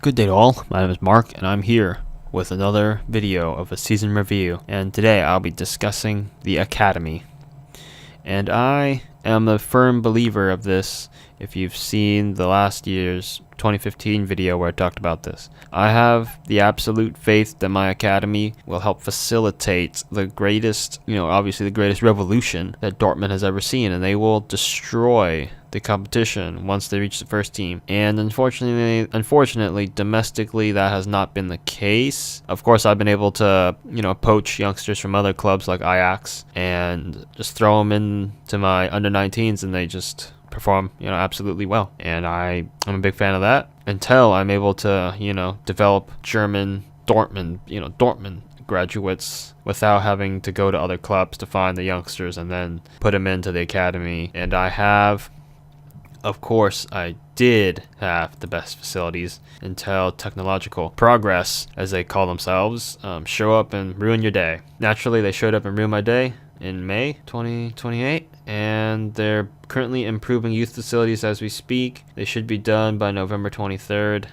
Good day to all, my name is Mark and I'm here with another video of a season review, and today I'll be discussing the Academy. And I am a firm believer of this. If you've seen the last year's 2015 video where I talked about this, I have the absolute faith that my academy will help facilitate the greatest, obviously the greatest revolution that Dortmund has ever seen, and they will destroy the competition once they reach the first team. And unfortunately, domestically, that has not been the case. Of course, I've been able to, poach youngsters from other clubs like Ajax and just throw them into my under-19s, and they just perform, absolutely well. And I'm a big fan of that until I'm able to, develop German Dortmund graduates without having to go to other clubs to find the youngsters and then put them into the academy. And of course, I did have the best facilities until technological progress, as they call themselves, show up and ruin your day. Naturally, they showed up and ruined my day in May 2028, and they're currently improving youth facilities as we speak. They should be done by November 23rd.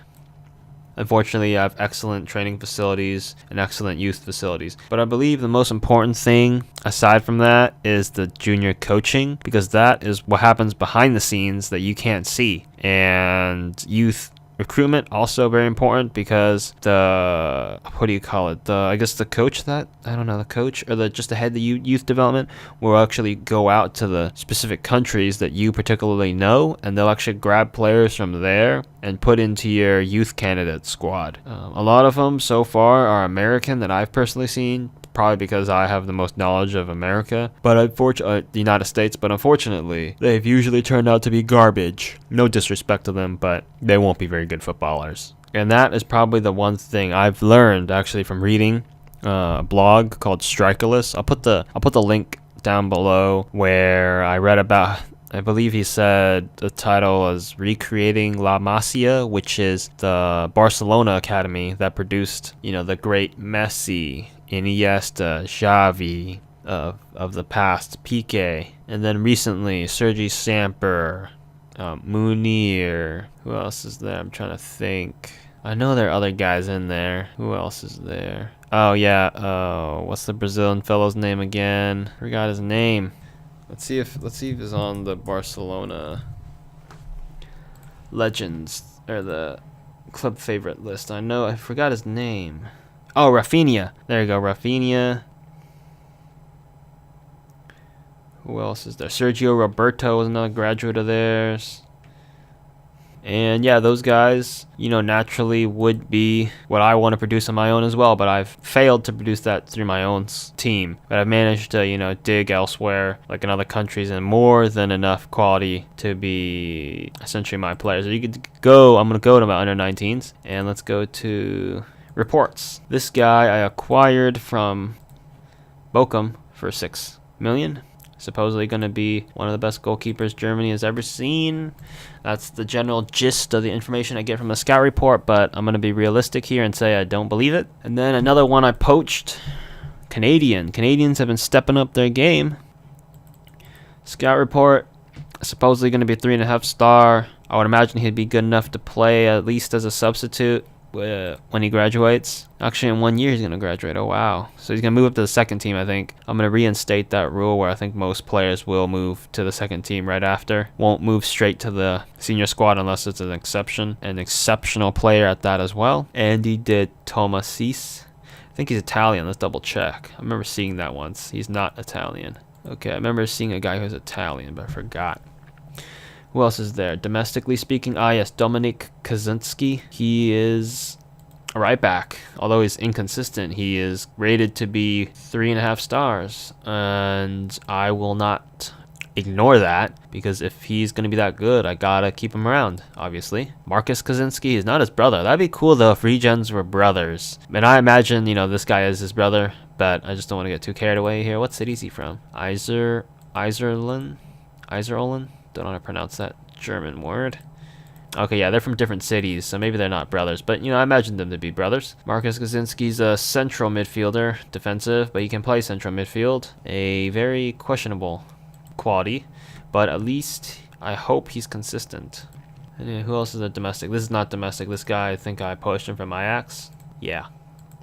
Unfortunately, I have excellent training facilities and excellent youth facilities. But I believe the most important thing, aside from that, is the junior coaching, because that is what happens behind the scenes that you can't see. And youth recruitment also very important, because the coach or the head of the youth development will actually go out to the specific countries that you particularly know, and they'll actually grab players from there and put into your youth candidate squad. A lot of them so far are American that I've personally seen, probably because I have the most knowledge of America, but the United States. But unfortunately, they've usually turned out to be garbage. No disrespect to them, but they won't be very good footballers. And that is probably the one thing I've learned actually from reading a blog called Strikerless. I'll put the link down below where I read about. I believe he said the title is Recreating La Masia, which is the Barcelona academy that produced, the great Messi, Iniesta, Xavi of the past, Piqué, and then recently Sergi Samper, Munir. Who else is there? I'm trying to think. I know there are other guys in there. Who else is there? Oh yeah. What's the Brazilian fellow's name again? Forgot his name. Let's see if he's on the Barcelona legends or the club favorite list. I forgot his name. Oh, Rafinha. There you go, Rafinha. Who else is there? Sergio Roberto was another graduate of theirs. And yeah, those guys, naturally would be what I want to produce on my own as well, but I've failed to produce that through my own team. But I've managed to, dig elsewhere, like in other countries, and more than enough quality to be essentially my players. So I'm going to go to my under-19s, and let's go to reports. This guy I acquired from Bochum for 6 million. Supposedly going to be one of the best goalkeepers Germany has ever seen. That's the general gist of the information I get from the scout report, but I'm going to be realistic here and say I don't believe it. And then another one I poached, Canadians have been stepping up their game. Scout report, supposedly going to be 3.5 star. I would imagine he'd be good enough to play at least as a substitute when he graduates. Actually, in 1 year he's going to graduate. Oh wow. So he's going to move up to the second team, I think. I'm going to reinstate that rule where I think most players will move to the second team right after. Won't move straight to the senior squad unless it's an exception. An exceptional player at that as well. Andy de Tomasis. I think he's Italian. Let's double check. I remember seeing that once. He's not Italian. Okay, I remember seeing a guy who's Italian, but I forgot. Who else is there? Domestically speaking, yes, Dominik Kaczynski. He is a right back. Although he's inconsistent, he is rated to be 3.5 stars. And I will not ignore that, because if he's going to be that good, I gotta keep him around, obviously. Marcus Kaczynski is not his brother. That'd be cool, though, if regens were brothers. And I imagine, this guy is his brother, but I just don't want to get too carried away here. What city is he from? Iserlohn? Don't know how to pronounce that German word. Okay, yeah, they're from different cities, so maybe they're not brothers. But, I imagine them to be brothers. Marcus Kaczynski's a central midfielder, defensive, but he can play central midfield. A very questionable quality, but at least I hope he's consistent. And who else is a domestic? This is not domestic. This guy, I think I poached him from Ajax. Yeah,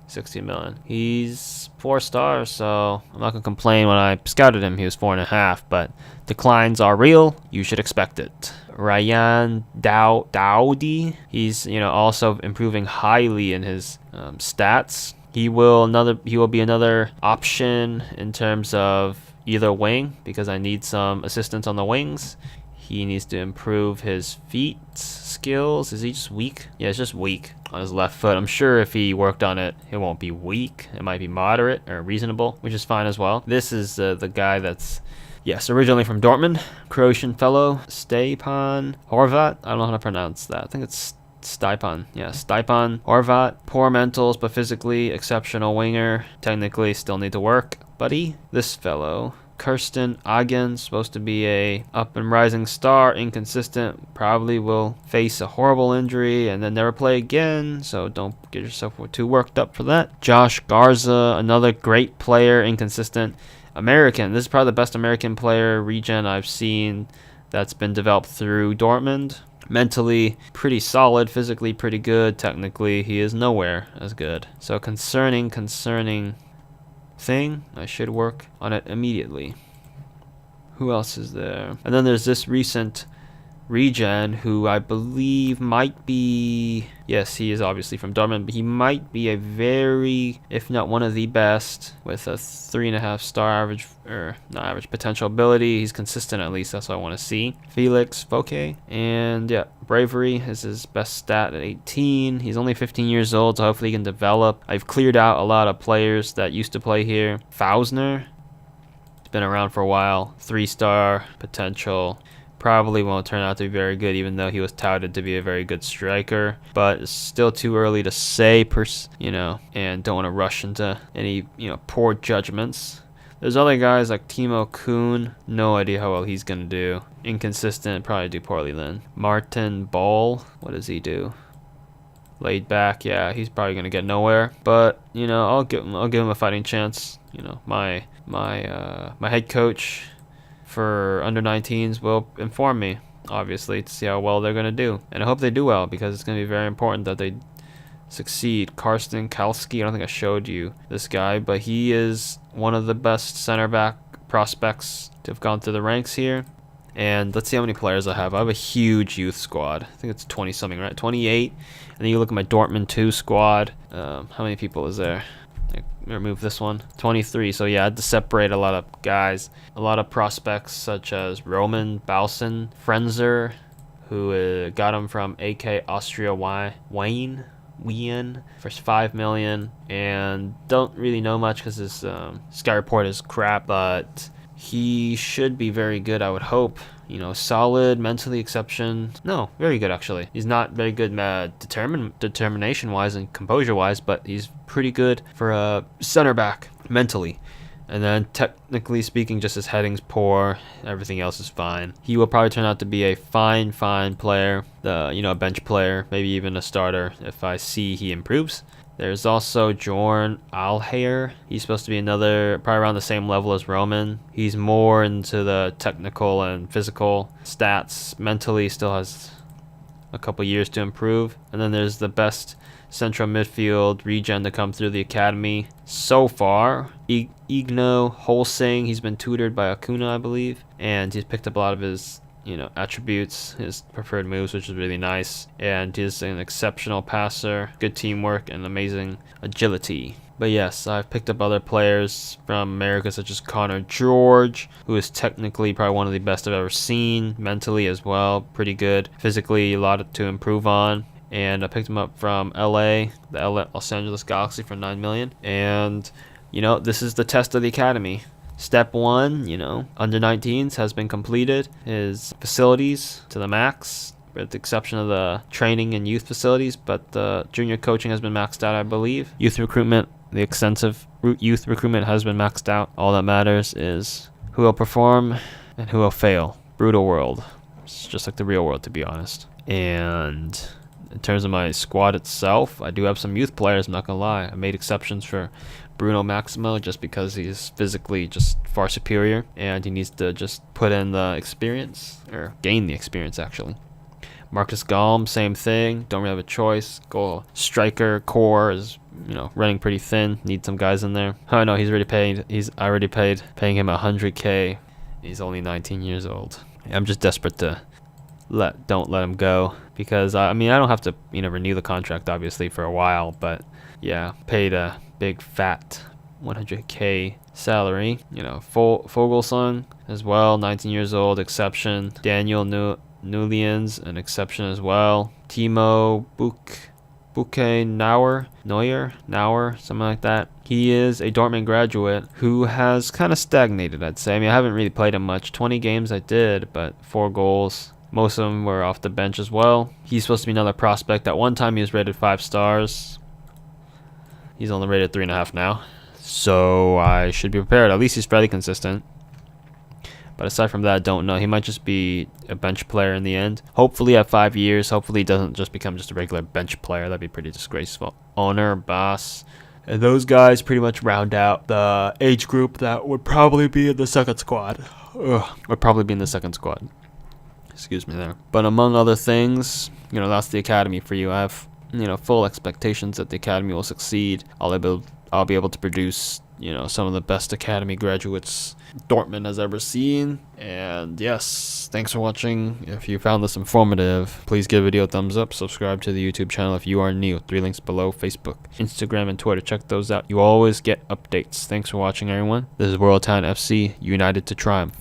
60 million. He's 4 stars, so I'm not gonna complain. When I scouted him, he was 4.5, but declines are real. You should expect it. Ryan Dowdy. He's also improving highly in his stats. He will be another option in terms of either wing, because I need some assistance on the wings. He needs to improve his feet skills. Is he just weak? Yeah, it's just weak on his left foot. I'm sure if he worked on it, it won't be weak. It might be moderate or reasonable, which is fine as well. This is the guy that's, yes, originally from Dortmund, Croatian fellow, Stepan Horvat. I don't know how to pronounce that. I think it's Stipan. Yeah, Stipan Horvat. Poor mentals, but physically exceptional winger. Technically still need to work. Buddy, this fellow, Kirsten Agen, supposed to be a up and rising star, inconsistent, probably will face a horrible injury and then never play again, so don't get yourself too worked up for that. Josh Garza, another great player, inconsistent. American, this is probably the best American player regen I've seen that's been developed through Dortmund. Mentally pretty solid, physically pretty good, technically he is nowhere as good. So concerning thing, I should work on it immediately. Who else is there? And then there's this recent regen who I believe might be, yes, he is obviously from Dortmund, but he might be a very, if not one of the best, with a 3.5 star average, or not average, potential ability. He's consistent, at least that's what I want to see. Felix Fouquet, and yeah, bravery is his best stat at 18. He's only 15 years old, so hopefully he can develop. I've cleared out a lot of players that used to play here. Fausner, he's been around for a while, 3-star potential. Probably won't turn out to be very good, even though he was touted to be a very good striker. But it's still too early to say, and don't want to rush into any, poor judgments. There's other guys like Timo Kuhn. No idea how well he's going to do. Inconsistent, probably do poorly then. Martin Ball, what does he do? Laid back, yeah, he's probably going to get nowhere. But, I'll give him a fighting chance. My head coach for under 19s will inform me, obviously, to see how well they're going to do. And I hope they do well, because it's going to be very important that they succeed. Karsten Kalski, I don't think I showed you this guy, but he is one of the best center back prospects to have gone through the ranks here. And let's see how many players I have. I have a huge youth squad. I think it's 20 something, right? 28. And then you look at my Dortmund 2 squad. How many people is there? Remove this one. 23. So yeah, I had to separate a lot of guys, a lot of prospects such as Roman Balsen Frenzer, who got him from AK Austria Wien for 5 million, and don't really know much because his Sky Report is crap, but he should be very good, I would hope. Solid, mentally exception. No, very good actually. He's not very good determination wise and composure wise, but he's pretty good for a center back mentally. And then technically speaking, just his heading's poor. Everything else is fine. He will probably turn out to be a fine player. A bench player, maybe even a starter if I see he improves. There's also Jorn Alhair. He's supposed to be another, probably around the same level as Roman. He's more into the technical and physical stats. Mentally still has a couple years to improve. And then there's the best central midfield regen to come through the academy so far. Igno Holsing, he's been tutored by Acuna, I believe. And he's picked up a lot of his attributes, his preferred moves, which is really nice. And he's an exceptional passer, good teamwork, and amazing agility. But yes, I've picked up other players from America, such as Connor George, who is technically probably one of the best I've ever seen. Mentally as well, pretty good. Physically, a lot to improve on. And I picked him up from LA, the Los Angeles Galaxy, for 9 million. And, this is the test of the academy. Step 1, under 19s has been completed. His facilities to the max, with the exception of the training and youth facilities, but the junior coaching has been maxed out, I believe. Youth recruitment, the extensive youth recruitment has been maxed out. All that matters is who will perform and who will fail. Brutal world. It's just like the real world, to be honest. And in terms of my squad itself, I do have some youth players, I'm not gonna lie. I made exceptions for Bruno Maximo just because he's physically just far superior and he needs to just put in the experience, or gain the experience actually. Marcus Gallm, same thing. Don't really have a choice. Goal striker core is, running pretty thin. Need some guys in there. Oh no, he's already paid. I already paid, paying him 100K. He's only 19 years old. I'm just desperate to don't let him go, because I don't have to renew the contract obviously for a while, but yeah, paid a big fat 100K salary. Fogelsong as well, 19 years old, exception. Daniel Nulians, an exception as well. Timo Neuer, something like that. He is a Dortmund graduate who has kind of stagnated, I'd say. I haven't really played him much. 20 games I did, but 4 goals. Most of them were off the bench as well. He's supposed to be another prospect. At one time he was rated 5 stars. He's only rated 3.5 now. So I should be prepared. At least he's fairly consistent. But aside from that, I don't know. He might just be a bench player in the end. Hopefully at 5 years, hopefully he doesn't just become just a regular bench player. That'd be pretty disgraceful. Owner, boss, and those guys pretty much round out the age group that would probably be in the second squad. Excuse me there. But among other things, that's the academy for you. I have, full expectations that the academy will succeed. I'll be able to produce, some of the best academy graduates Dortmund has ever seen. And yes, thanks for watching. If you found this informative, please give the video a thumbs up. Subscribe to the YouTube channel if you are new. 3 links below: Facebook, Instagram, and Twitter. Check those out. You always get updates. Thanks for watching, everyone. This is World Town FC, united to triumph.